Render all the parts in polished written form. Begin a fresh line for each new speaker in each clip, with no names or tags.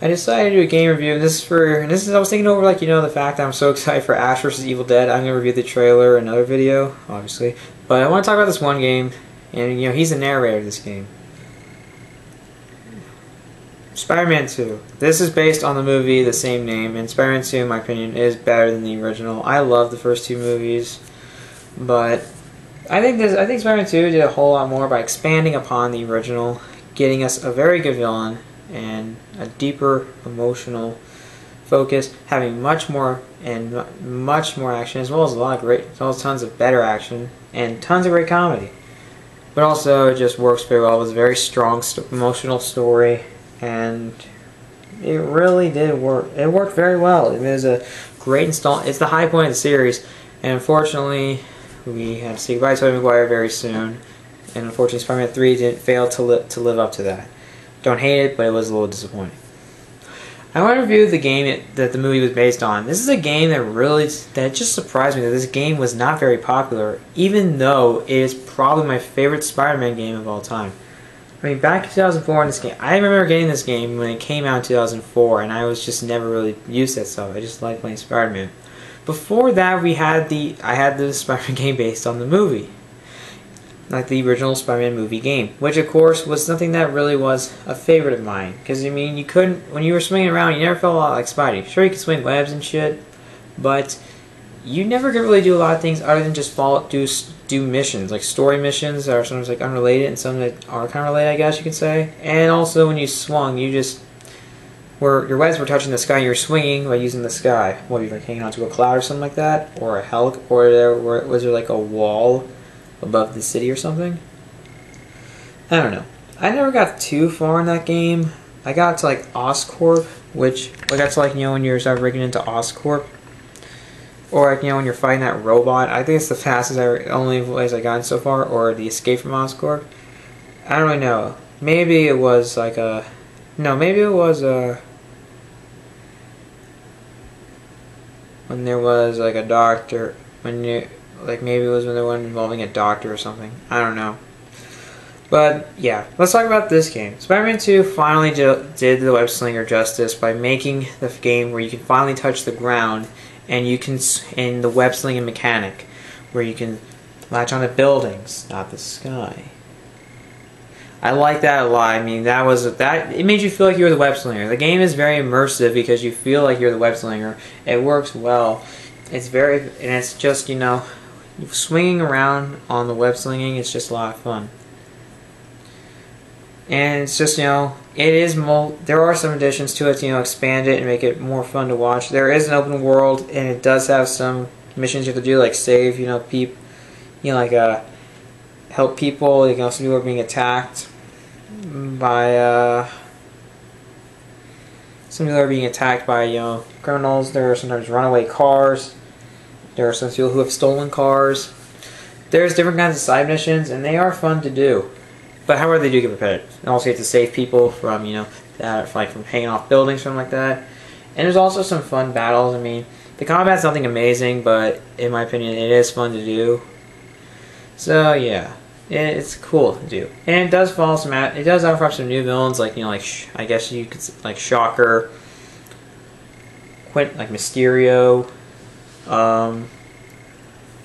I decided to do a game review. I was thinking over the fact that I'm so excited for Ash vs. Evil Dead. I'm gonna review the trailer in another video, obviously. But I want to talk about this one game, and he's the narrator of this game. Spider-Man 2. This is based on the movie the same name, and Spider-Man 2, in my opinion, is better than the original. I love the first two movies, but I think Spider-Man 2 did a whole lot more by expanding upon the original, getting us a very good villain and a deeper emotional focus, having much more action, as well as tons of better action and tons of great comedy. But also, it just works very well. It was a very strong emotional story, and it really did work. It worked very well. It was a great installment. It's the high point of the series, and unfortunately, we had to say goodbye to Tobey Maguire very soon. And unfortunately, Spider-Man 3 didn't fail to live up to that. Don't hate it, but it was a little disappointing. I want to review the game that the movie was based on. This is a game that just surprised me that this game was not very popular, even though it is probably my favorite Spider-Man game of all time. I mean, back in 2004 in this game, I remember getting this game when it came out in 2004, and I was just never really used to that stuff. I just liked playing Spider-Man. Before that, I had the Spider-Man game based on the movie, like the original Spider-Man movie game, which of course was something that really was a favorite of mine. Because I mean, you couldn't, when you were swinging around, you never felt a lot like Spidey. Sure, you could swing webs and shit, but you never could really do a lot of things other than just do missions, like story missions that are sometimes like unrelated and some that are kind of related, I guess you could say. And also, when you swung, your webs were touching the sky, and you were swinging by using the sky. What, you were like hanging onto a cloud or something like that, or a was there like a wall above the city or something? I don't know. I never got too far in that game. I got to like Oscorp, which I got to when you start breaking into Oscorp, or when you're fighting that robot. I think it's the only ways I gotten so far, or the escape from Oscorp. I don't really know. Maybe it was like a when there was like a doctor, maybe it was when there was one involving a doctor or something. I don't know. But yeah, let's talk about this game. Spider-Man 2 finally did the web slinger justice by making the game where you can finally touch the ground, and in the web slinging mechanic where you can latch onto buildings, not the sky. I like that a lot. I mean, it made you feel like you were the web slinger. The game is very immersive because you feel like you're the web slinger. It works well. It's just, swinging around on the web slinging is just a lot of fun. And it's just, there are some additions to it to, expand it and make it more fun to watch. There is an open world, and it does have some missions you have to do, like save, help people. Some people are being attacked by criminals. There are sometimes runaway cars. There are some people who have stolen cars. There's different kinds of side missions, and they are fun to do. But however, they do get repetitive. And also, you have to save people from from hanging off buildings, something like that. And there's also some fun battles. I mean, the combat's nothing amazing, but in my opinion, it is fun to do. So yeah. It's cool to do, and it does offer up some new villains, I guess you could like Shocker, Mysterio.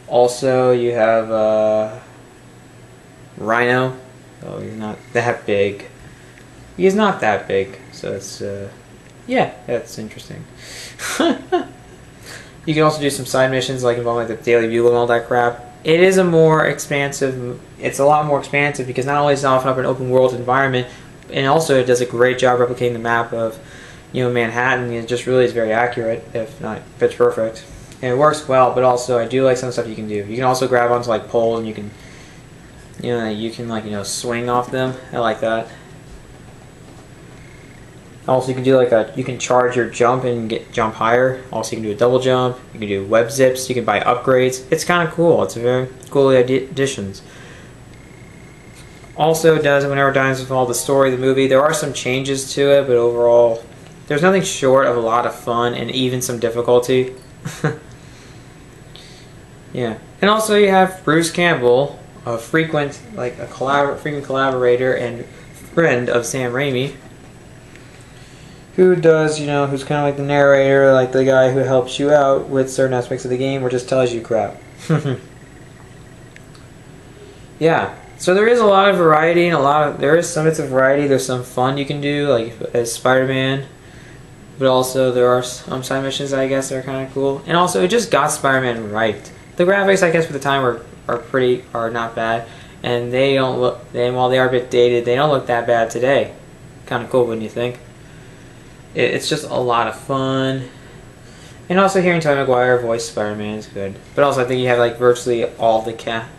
Also, you have Rhino. Oh, he's not that big. He's not that big, so it's that's interesting. You can also do some side missions involving the Daily Bugle and all that crap. It is it's a lot more expansive because not only does it offer up an open world environment, and also it does a great job replicating the map of, Manhattan. It just really is very accurate, if it's perfect. And it works well, but also I do like some stuff you can do. You can also grab onto poles, and you can swing off them. I like that. Also, you can do you can charge your jump and jump higher. Also, you can do a double jump. You can do web zips. You can buy upgrades. It's kind of cool. It's a very cool additions. Also, it does whenever Diamonds follow the story of the movie. There are some changes to it, but overall, there's nothing short of a lot of fun and even some difficulty. Yeah, and also you have Bruce Campbell, a frequent collaborator and friend of Sam Raimi, who does, who's kind of like the narrator, like the guy who helps you out with certain aspects of the game or just tells you crap. Yeah, so there is a lot of variety and there is some bits of variety. There's some fun you can do, like as Spider-Man, but also there are some side missions that I guess are kind of cool. And also, it just got Spider-Man right. The graphics, I guess, for the time are not bad, and they don't look. While they are a bit dated, they don't look that bad today. Kind of cool, wouldn't you think? It's just a lot of fun. And also hearing Tobey Maguire voice Spider-Man is good. But also I think you have like virtually all the cast.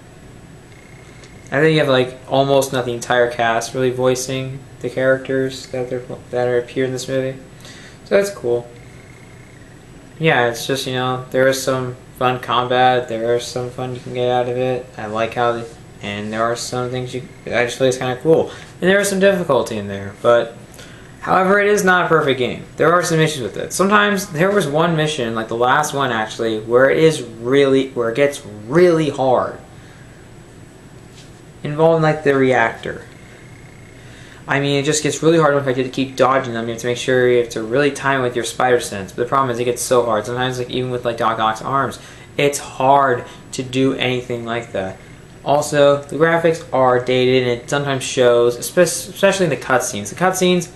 I think you have like almost not the entire cast really voicing the characters that appear in this movie. So that's cool. Yeah, it's just, there is some fun combat, there is some fun you can get out of it. I like how and there are some things I just feel it's kind of cool. And there is some difficulty in there, but however, it is not a perfect game. There are some issues with it. Sometimes there was one mission, like the last one actually, where it gets really hard. Involving like the reactor. I mean, it just gets really hard when I to keep dodging them. You have to make sure you have to really time with your spider sense. But the problem is it gets so hard. Sometimes, like even with like Doc Ock's arms, it's hard to do anything like that. Also, the graphics are dated and it sometimes shows, especially in the cutscenes. The cutscenes,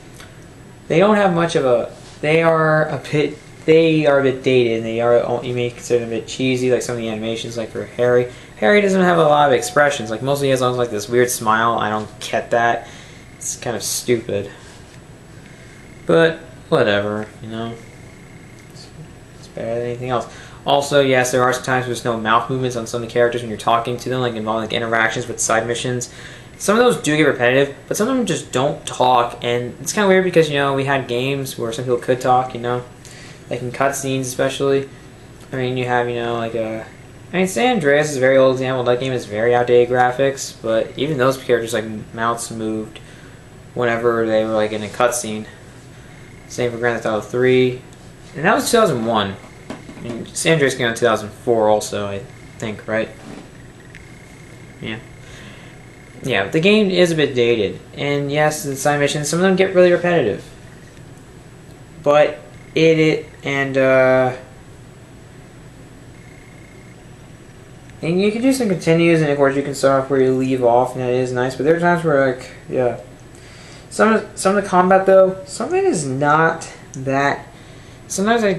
they don't have much of a. They are a bit dated, and you may consider them a bit cheesy, like some of the animations, like for Harry. Harry doesn't have a lot of expressions. Like mostly he has like this weird smile. I don't get that. It's kind of stupid. But whatever, It's better than anything else. Also, yes, there are some times there's no mouth movements on some of the characters when you're talking to them, like involving like interactions with side missions. Some of those do get repetitive, but some of them just don't talk, and it's kind of weird because, we had games where some people could talk, like in cutscenes especially. I mean, you have, San Andreas is a very old example. That game has very outdated graphics, but even those characters, like, mouths moved whenever they were, like, in a cutscene. Same for Grand Theft Auto 3. And that was 2001. I mean, San Andreas came out in 2004 also, I think, right? Yeah. Yeah, the game is a bit dated. And yes, the side missions, some of them get really repetitive. But and you can do some continues, and of course you can start off where you leave off, and that is nice. But there are times where, like, yeah, some of the combat though, some of it is not that. Sometimes I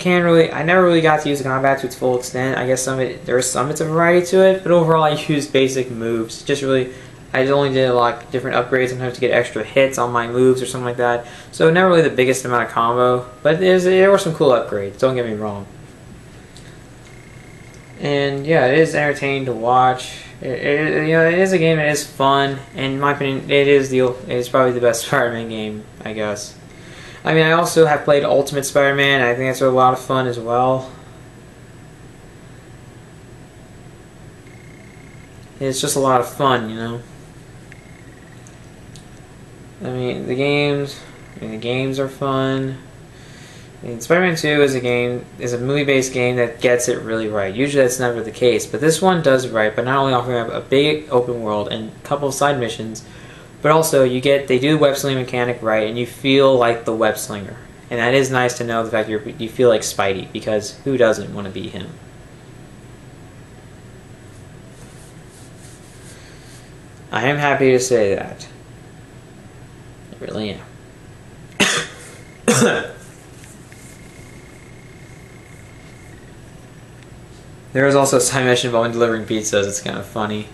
never really got to use the combat to its full extent. I guess there is some bits of variety to it, but overall I used basic moves. I only did a lot of different upgrades sometimes to get extra hits on my moves or something like that. So never really the biggest amount of combo, but there were some cool upgrades. Don't get me wrong. And yeah, it is entertaining to watch. It is a game that is fun, and in my opinion, it is probably the best Spider-Man game, I guess. I mean, I also have played Ultimate Spider-Man, and I think that's a lot of fun as well. It's just a lot of fun, I mean, the games are fun. Spider-Man 2 is a movie-based game that gets it really right. Usually that's never the case, but this one does it right, but not only offering up a big open world and a couple of side missions, but also they do the web-slinging mechanic right, and you feel like the web-slinger. And that is nice to know, the fact you feel like Spidey, because who doesn't want to be him? I am happy to say that. I really am. There is also a side mission involving delivering pizzas. It's kind of funny.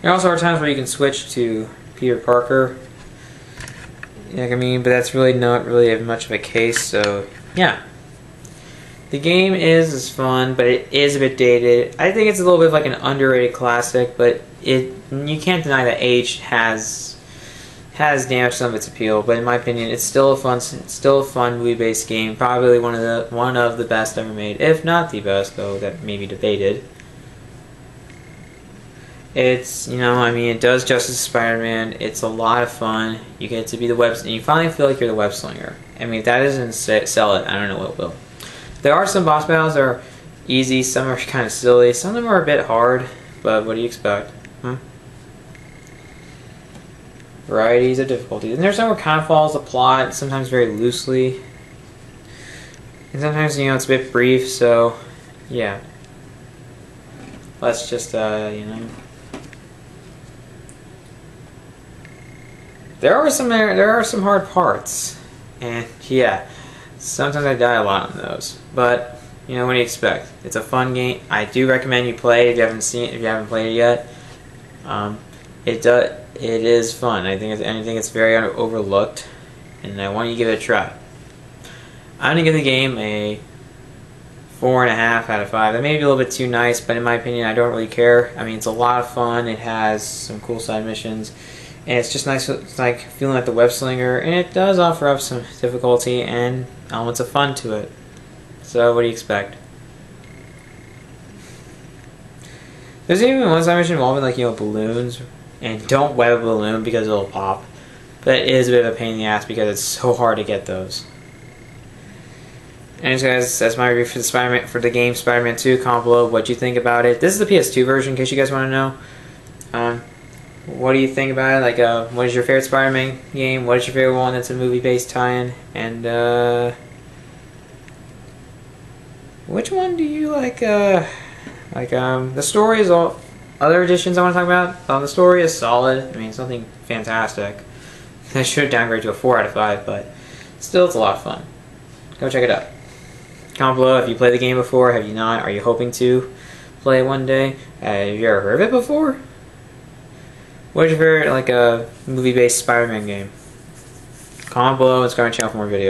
There also are times where you can switch to Peter Parker. But that's really not really much of a case, so yeah. The game is fun, but it is a bit dated. I think it's a little bit of like an underrated classic, but you can't deny that age has damaged some of its appeal. But in my opinion, it's still a fun movie-based game. Probably one of the best ever made, if not the best, though that may be debated. It's it does justice to Spider-Man. It's a lot of fun. You get to be the web, and you finally feel like you're the web slinger. I mean, if that doesn't sell it, I don't know what will. There are some boss battles that are easy. Some are kind of silly. Some of them are a bit hard. But what do you expect? varieties of difficulty. And there's some where it kind of follows the plot, sometimes very loosely. And sometimes, you know, it's a bit brief, so yeah. Let's just, you know. There are some hard parts. And yeah, sometimes I die a lot on those. But, you know, what do you expect? It's a fun game. I do recommend you play it if you haven't played it yet. It is fun. I think it's very overlooked, and I want you to give it a try. I'm gonna give the game a 4.5 out of 5. That may be a little bit too nice, but in my opinion, I don't really care. I mean, it's a lot of fun. It has some cool side missions, and it's just nice. It's like feeling like the web slinger, and it does offer up some difficulty and elements of fun to it. So, what do you expect? There's even one side mission involving, like, you know, balloons, and don't web a balloon because it'll pop. But it is a bit of a pain in the ass because it's so hard to get those. Anyways, guys, that's my review for the game Spider-Man 2. Comment below what you think about it. This is the PS2 version, in case you guys want to know. What do you think about it? Like, what is your favorite Spider-Man game? What is your favorite one that's a movie-based tie-in? And which one do you like? The story is all. Other editions I want to talk about. The story is solid. I mean, it's nothing fantastic. I should downgrade to a 4 out of 5, but still, it's a lot of fun. Go check it out. Comment below if you played the game before. Have you not? Are you hoping to play it one day? Have you ever heard of it before? What is your favorite, like, movie-based Spider-Man game? Comment below and subscribe to my channel for more videos.